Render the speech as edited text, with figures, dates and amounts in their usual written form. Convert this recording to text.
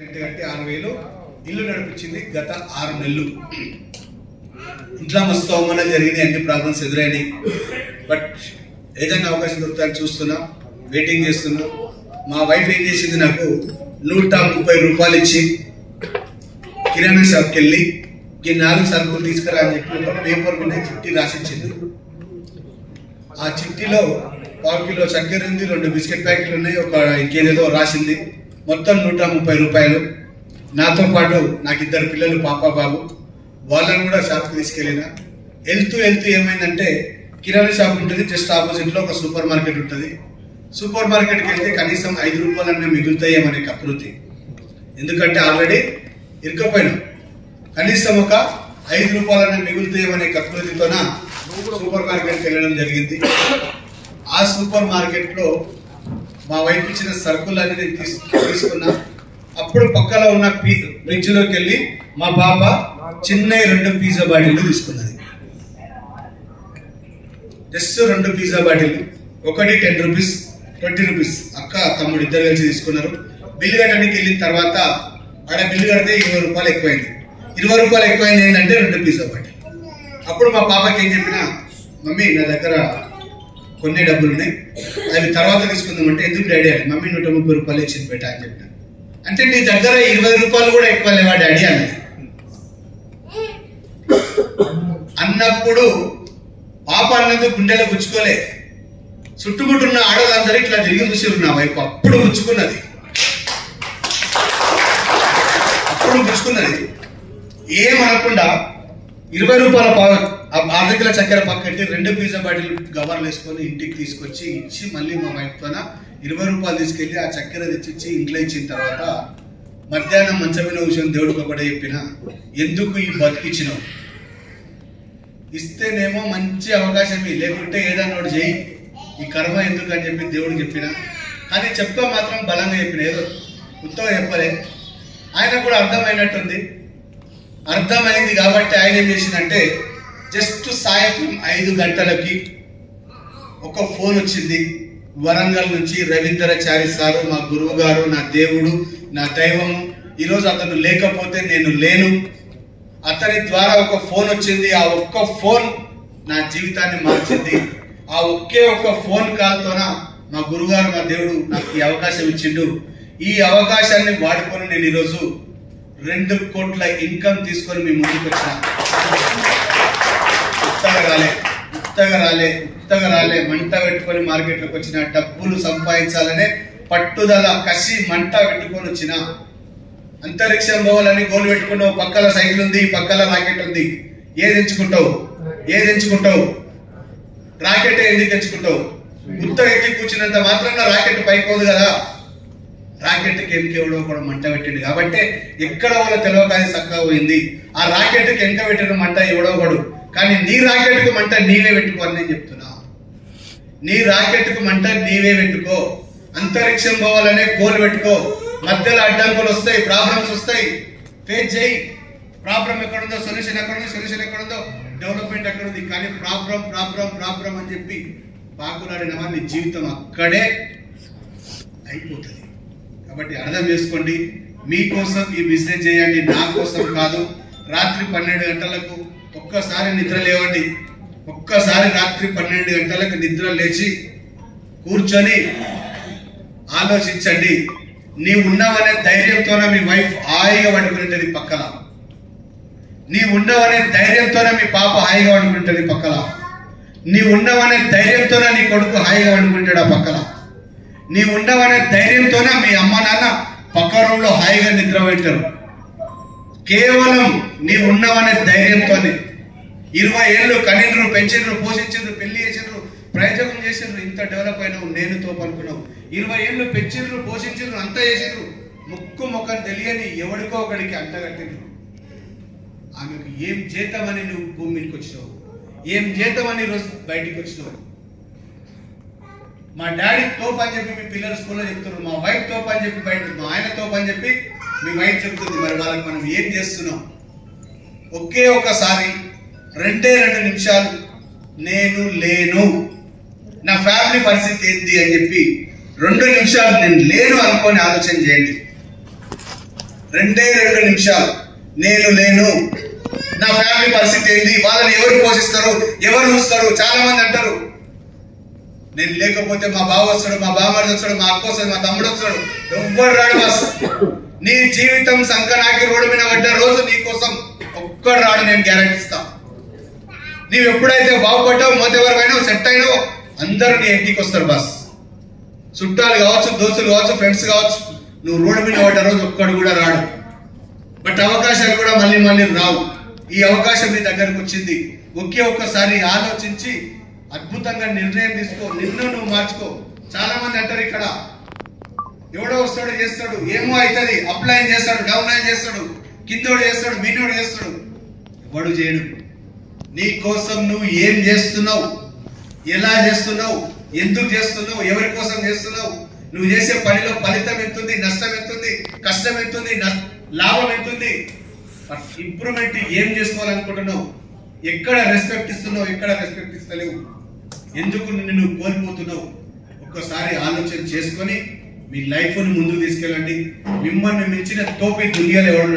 కట్టి 6,000 ఇల్లు నడిపించింది గత 6 నెలలు. ఇంట్లో మస్తు అవమానాలు జరిగినాయి, అన్ని ప్రాబ్లమ్స్ ఎదురైనాయి. బట్ ఏదైనా అవకాశం దొరుకుతాయని చూస్తున్నా, వెయిటింగ్ చేస్తున్నా. మా వైఫ్ ఏం చేసింది, నాకు 130 రూపాయలు ఇచ్చి కిరాణా షాప్కి వెళ్ళి ఈ 4 సరుకులు తీసుకురా అని చెప్పి ఒక పేపర్ మీద చిట్టి రాసిచ్చింది. ఆ చిట్టిలో 1/4 కిలో చక్కెర ఉంది, 2 బిస్కెట్ ప్యాకెట్లు ఉన్నాయి, ఒక ఇంకేదేదో రాసింది. మొత్తం 130 రూపాయలు. నాతో పాటు నాకు 2 పిల్లలు, పాప బాబు. వాళ్ళని కూడా షాప్కి తీసుకెళ్ళిన. వెళ్తూ ఏమైందంటే, కిరాణా షాప్ ఉంటుంది, జస్ట్ ఆపోజిట్లో ఒక సూపర్ మార్కెట్ ఉంటుంది. సూపర్ మార్కెట్కి వెళ్తే కనీసం 5 రూపాయలన్నా మిగులుతాయేమనే కకృతి. ఎందుకంటే ఆల్రెడీ ఇరుకపోయినాం. కనీసం ఒక 5 రూపాయలన్నా మిగులుతాయేమనే కకృతితోన సూపర్ మార్కెట్కి వెళ్ళడం జరిగింది. ఆ సూపర్ మార్కెట్లో మా వైపు ఇచ్చిన సరుకులన్నీ తీసుకున్నా. అప్పుడు పక్కలో ఉన్న ఫ్రిడ్జ్ లోకి వెళ్ళి మా పాప చిన్న 2 పిజ్జా బాటిల్ తీసుకున్నది. జస్ట్ 2 పిజ్జా బాటిల్, ఒకటి 10 రూపీస్, 20 రూపీస్. అక్క తమ్ముడు ఇద్దరు కలిసి తీసుకున్నారు. బిల్లు కట్టడానికి వెళ్ళిన తర్వాత ఆడ బిల్లు కడితే 20 రూపాయలు ఎక్కువైంది. 20 రూపాయలు ఎక్కువైంది ఏంటంటే 2 పిజ్జా బాటిల్. అప్పుడు మా పాపకి ఏం చెప్పినా, మమ్మీ నా దగ్గర కొన్ని డబ్బులు ఉన్నాయి, అవి తర్వాత తీసుకుందామంటే, ఎందుకు డాడీ అని. మమ్మీ 130 రూపాయలు ఇచ్చింది బేటా అని చెప్పిన. అంటే నీ దగ్గర 20 రూపాయలు కూడా ఎక్కువ లేవా డాడీ అన్నది. అన్నప్పుడు పాప అన్నది గుండెలో గుచ్చుకోలే. చుట్టుముట్టున్న ఆడవాళ్ళందరూ ఇట్లా తిరిగి చూసి నా వైపు. అప్పుడు గుచ్చుకున్నది. ఏమనకుండా 20 రూపాయల 6 కిలో చక్కెర పక్కట్టి 2 పిజ్జా బాటిల్ గవర్లు వేసుకొని ఇంటికి తీసుకొచ్చి ఇచ్చి, మళ్ళీ మా వైపుతోన 20 రూపాయలు తీసుకెళ్లి ఆ చక్కెర తెచ్చిచ్చి ఇంట్లో ఇచ్చిన తర్వాత మధ్యాహ్నం మంచమైన విషయం దేవుడికి ఒకటే చెప్పిన, ఎందుకు ఈ బతికిచ్చినావు, ఇస్తేనేమో మంచి అవకాశం, లేకుంటే ఏదన్నా ఒకటి చేయి, ఈ కర్మ ఎందుకు అని చెప్పి దేవుడికి చెప్పిన. కానీ చెప్ప మాత్రం బలంగా చెప్పిన, ఏదో ఉత్తగా చెప్పలే. ఆయన కూడా అర్థమైనట్టుంది. అర్థమైంది కాబట్టి ఆయన ఏం చేసిందంటే, జస్ట్ సాయంత్రం 5 గంటలకి ఒక ఫోన్ వచ్చింది వరంగల్ నుంచి. రవీంద్రాచారి సారు, మా గురువు గారు, నా దేవుడు, నా దైవము. ఈరోజు అతను లేకపోతే నేను లేను. అతని ద్వారా ఒక ఫోన్ వచ్చింది. ఆ ఒక్క ఫోన్ నా జీవితాన్ని మార్చింది. ఆ ఒకే ఒక ఫోన్ కాల్తోన మా గురుగారు, మా దేవుడు నాకు ఈ అవకాశం ఇచ్చిండు. ఈ అవకాశాన్ని వాడుకొని నేను ఈరోజు 2 కోట్ల ఇన్కమ్ తీసుకొని మీ ముందుకు వచ్చిన. ఉత్తగా రాలే మంట పెట్టుకొని మార్కెట్లోకి వచ్చిన. డబ్బులు సంపాదించాలనే పట్టుదల, కసి, మంట పెట్టుకొని వచ్చిన. అంతరిక్షం పోవాలని గోల్ పెట్టుకున్నావు. పక్కల సైకిల్ ఉంది, పక్కల రాకెట్ ఉంది. ఏది ఎంచుకుంటావు? రాకెట్ ఎందుకు ఎంచుకుంటావు? ఉత్తగా ఎక్కి కూర్చున్నంత మాత్రంగా రాకెట్ పైపోదు కదా. రాకెట్కి ఎంక ఇవ్వడం కూడా మంట పెట్టింది కాబట్టి ఎక్కడ వాళ్ళ తెలియక అది చక్కగా పోయింది. ఆ రాకెట్కి ఎంక పెట్టిన మంట ఇవ్వడవడు. కానీ నీ రాకెట్కు మంట నీవే పెట్టుకో అని నేను చెప్తున్నా. నీ రాకెట్కు మంట నీవే పెట్టుకో. అంతరిక్షం పోవాలనే గోల్ పెట్టుకో. మధ్యలో అడ్డంకులు వస్తాయి, ప్రాబ్లమ్స్ వస్తాయి, ఫేస్ చేయి. ప్రాబ్లం ఎక్కడుందో సొల్యూషన్ ఎక్కడుందో డెవలప్మెంట్ ఎక్కడుంది. కానీ ప్రాబ్లం అని చెప్పి పాకులాడినవా నీ జీవితం అక్కడే అయిపోతుంది. కాబట్టి అర్థం చేసుకోండి, మీకోసం ఈ బిజినెస్ చేయండి, నా కోసం కాదు. రాత్రి 12 గంటలకు ఒక్కసారి నిద్ర లేవండి. ఒక్కసారి రాత్రి 12 గంటలకు నిద్ర లేచి కూర్చొని ఆలోచించండి. నీ ఉన్నావనే ధైర్యంతోనే మీ వైఫ్ హాయిగా పడుకుంటుంది పక్కల. నీ ఉండవనే ధైర్యంతోనే మీ పాప హాయిగా పడుకుంటుంది పక్కల. నీ ఉండవనే ధైర్యంతోనే నీ కొడుకు హాయిగా పడుకుంటాడు పక్కల. నీ ఉండవనే ధైర్యంతోనే మీ అమ్మ నాన్న పక్క రూమ్లో హాయిగా నిద్ర పెట్టారు. కేవలం నీ ఉన్నవనే ధైర్యంతోనే. 20 ఏళ్ళు కనిండ్రు, పెంచిండ్రు, పోషించిండ్రు, పెళ్లి చేసిండ్రు, ప్రయోజనం చేసిండ్రు. ఇంత డెవలప్ అయినావు, నేను తోపనుకున్నావు. 20 ఏళ్ళు పెంచిండ్రు, పోషించిండ్రు, అంతా చేసిండ్రు. ముఖం తెలియని ఎవడికో ఒకడికి అంటగట్టిండ్రు. ఆమెకు ఏం చేద్దామని నువ్వు భూమి మీదకి వచ్చినావు, ఏం చేద్దామని ఈరోజు బయటికి వచ్చినావు. మా డాడీ తోపు అని చెప్పి మీ పిల్లలు స్కూల్లో చెప్తున్నారు. మా వైఫ్ తోపు అని చెప్పి బయట, మా ఆయన తోపు అని చెప్పి మీ వైఫ్ చెప్తుంది. మరి వాళ్ళకి మనం ఏం చేస్తున్నాం? ఒకే ఒకసారి 2 నిమిషాలు నేను లేను, నా ఫ్యామిలీ పరిస్థితి ఏంటి అని చెప్పి 2 నిమిషాలు నేను లేను అనుకొని ఆలోచన చేయండి. 2 నిమిషాలు నేను లేను, నా ఫ్యామిలీ పరిస్థితి ఏంటి, వాళ్ళని ఎవరు పోషిస్తారు, ఎవరు చూస్తారు. చాలా మంది అంటారు నేను లేకపోతే మా బావ వస్తాడు, మా బావమరిది వస్తాడు, మా అక్క వస్తాడు, మా తమ్ముడు వస్తాడు, ఎవ్వరు రాడు బాస్. నీ జీవితం సంకనాకి రోడ్డు మీద పడ్డ రోజు నీ కోసం ఒక్కడు రాడు, నేను గ్యారెంటీ ఇస్తా. నీవు ఎప్పుడైతే బాగుపడ్డావు, మొదటివరమైనావు, సెట్ అయినావు, అందరూ నీ ఇంటికి వస్తారు బాస్. చుట్టాలు కావచ్చు, దోస్తులు కావచ్చు, ఫ్రెండ్స్ కావచ్చు. నువ్వు రోడ్డు మీద పడ్డ రోజు ఒక్కడు కూడా రాడు. బట్ అవకాశాలు కూడా మళ్ళీ మళ్ళీ రావు. ఈ అవకాశం నీ దగ్గరకు వచ్చింది. ఒక్కసారి ఆలోచించి అద్భుతంగా నిర్ణయం తీసుకో, నిన్ను నువ్వు మార్చుకో. చాలా మంది అంటారు ఇక్కడ ఎవడో వస్తాడు చేస్తాడు, ఏమో అవుతుంది, అప్లైన్ చేస్తాడు, డౌన్లైన్ చేస్తాడు, కిందోడు చేస్తాడు, మీనోడు చేస్తాడు. ఎవడు చేయడు. నీ కోసం నువ్వు ఏం చేస్తున్నావు, ఎలా చేస్తున్నావు, ఎందుకు చేస్తున్నావు, ఎవరి కోసం చేస్తున్నావు, నువ్వు చేసే పనిలో ఫలితం ఎంతుంది, నష్టం ఎంతుంది, కష్టం ఎంతుంది, లాభం ఎంతుంది, ఇంప్రూవ్మెంట్ ఏం చేసుకోవాలనుకుంటున్నావు, ఎక్కడ రెస్పెక్ట్ ఇస్తున్నావు, ఎక్కడ రెస్పెక్ట్ ఇస్తలేవు, ఎందుకు నిన్ను కోల్పోతున్నావు. ఒక్కసారి ఆలోచన చేసుకొని మీ లైఫ్ ను ముందుకు తీసుకెళ్ళండి. మిమ్మల్ని మించిన తోపి దునియాలో ఎవరు